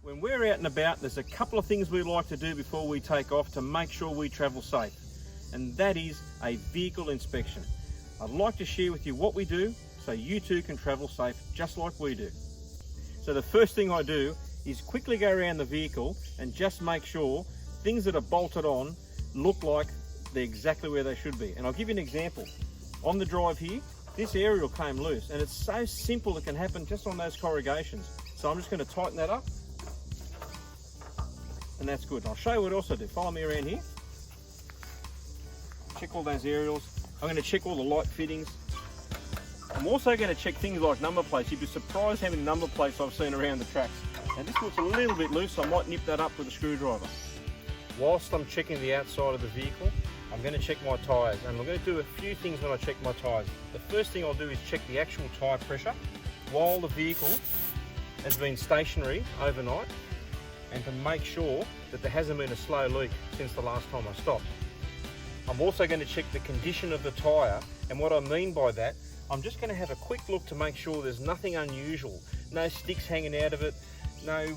When we're out and about, there's a couple of things we like to do before we take off to make sure we travel safe, and that is a vehicle inspection. I'd like to share with you what we do so you too can travel safe just like we do. So the first thing I do is quickly go around the vehicle and just make sure things that are bolted on look like they're exactly where they should be. And I'll give you an example. On the drive here, this aerial came loose, and it's so simple it can happen just on those corrugations. So I'm just going to tighten that up, and that's good. I'll show you what else I do. Follow me around here. Check all those aerials. I'm going to check all the light fittings. I'm also going to check things like number plates. You'd be surprised how many number plates I've seen around the tracks. And this looks a little bit loose, so I might nip that up with a screwdriver. Whilst I'm checking the outside of the vehicle, I'm going to check my tyres, and I'm going to do a few things when I check my tyres. The first thing I'll do is check the actual tyre pressure while the vehicle has been stationary overnight, and to make sure that there hasn't been a slow leak since the last time I stopped. I'm also going to check the condition of the tyre, and what I mean by that, I'm just going to have a quick look to make sure there's nothing unusual, no sticks hanging out of it, no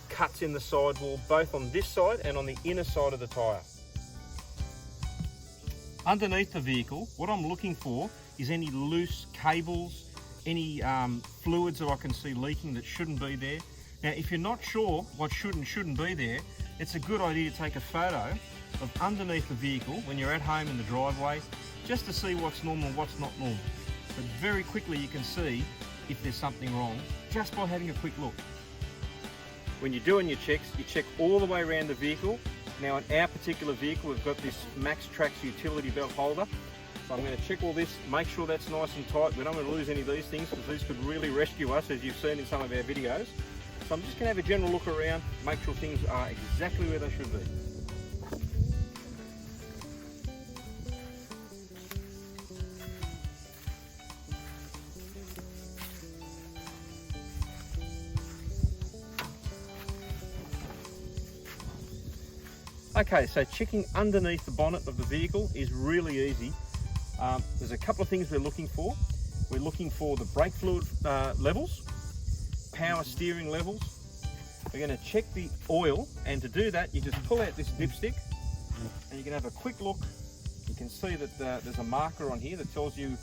cuts in the sidewall, both on this side and on the inner side of the tyre. Underneath the vehicle, what I'm looking for is any loose cables, any fluids that I can see leaking that shouldn't be there. Now, if you're not sure what should and shouldn't be there, it's a good idea to take a photo of underneath the vehicle when you're at home in the driveway, just to see what's normal and what's not normal. But very quickly you can see if there's something wrong just by having a quick look. When you're doing your checks, you check all the way around the vehicle. Now, in our particular vehicle, we've got this Max Trax utility belt holder. So I'm going to check all this, make sure that's nice and tight. We don't want to lose any of these things, because these could really rescue us, as you've seen in some of our videos. So I'm just going to have a general look around, make sure things are exactly where they should be. Okay, so checking underneath the bonnet of the vehicle is really easy. There's a couple of things we're looking for. We're looking for the brake fluid levels, power steering levels. We're going to check the oil, and to do that you just pull out this dipstick and you can have a quick look. You can see that there's a marker on here that tells you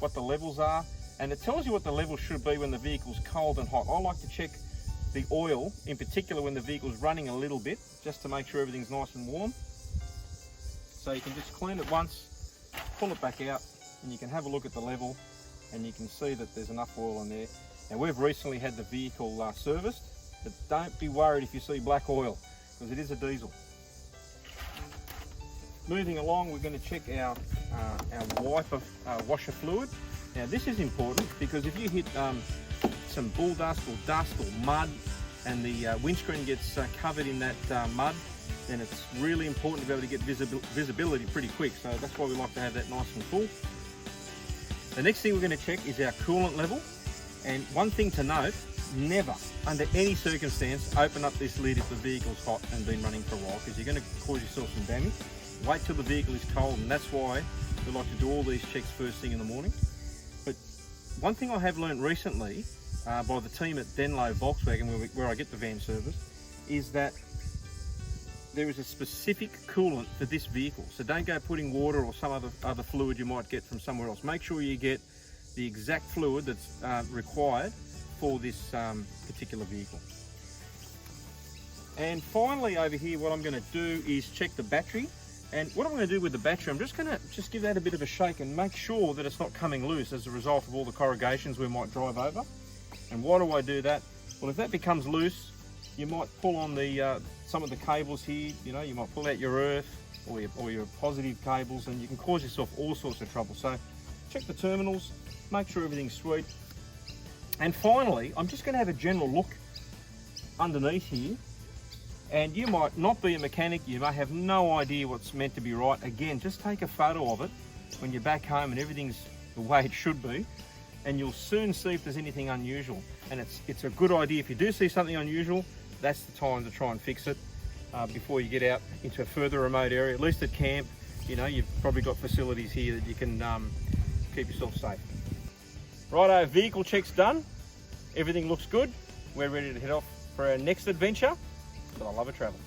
what the levels are, and it tells you what the levels should be when the vehicle's cold and hot. I like to check the oil in particular when the vehicle's running a little bit, just to make sure everything's nice and warm. So you can just clean it once, pull it back out, and you can have a look at the level, and you can see that there's enough oil in there. Now, we've recently had the vehicle serviced, but don't be worried if you see black oil, because it is a diesel. Moving along, we're going to check our wiper washer fluid. Now, this is important because if you hit some bull dust or dust or mud, and the windscreen gets covered in that mud, then it's really important to be able to get visibility pretty quick. So that's why we like to have that nice and full. The next thing we're going to check is our coolant level. And one thing to note, never, under any circumstance, open up this lid if the vehicle's hot and been running for a while, because you're going to cause yourself some damage. Wait till the vehicle is cold, and that's why we like to do all these checks first thing in the morning. But one thing I have learned recently by the team at Denlo Volkswagen, where I get the van serviced, is that there is a specific coolant for this vehicle. So don't go putting water or some other fluid you might get from somewhere else. Make sure you get the exact fluid that's required for this particular vehicle. And finally over here, what I'm going to do is check the battery. And what I'm going to do with the battery, I'm just going to give that a bit of a shake and make sure that it's not coming loose as a result of all the corrugations we might drive over. And why do I do that? Well, if that becomes loose, you might pull on the some of the cables here. You might pull out your earth or your positive cables, and you can cause yourself all sorts of trouble. So check the terminals, make sure everything's sweet. And finally, I'm just going to have a general look underneath here. And you might not be a mechanic, you may have no idea what's meant to be right. Again, just take a photo of it when you're back home and everything's the way it should be, and you'll soon see if there's anything unusual. And it's a good idea, if you do see something unusual, that's the time to try and fix it before you get out into a further remote area. At least at camp, you've probably got facilities here that you can keep yourself safe. Righto, vehicle check's done. Everything looks good. We're ready to head off for our next adventure, but I love a travel.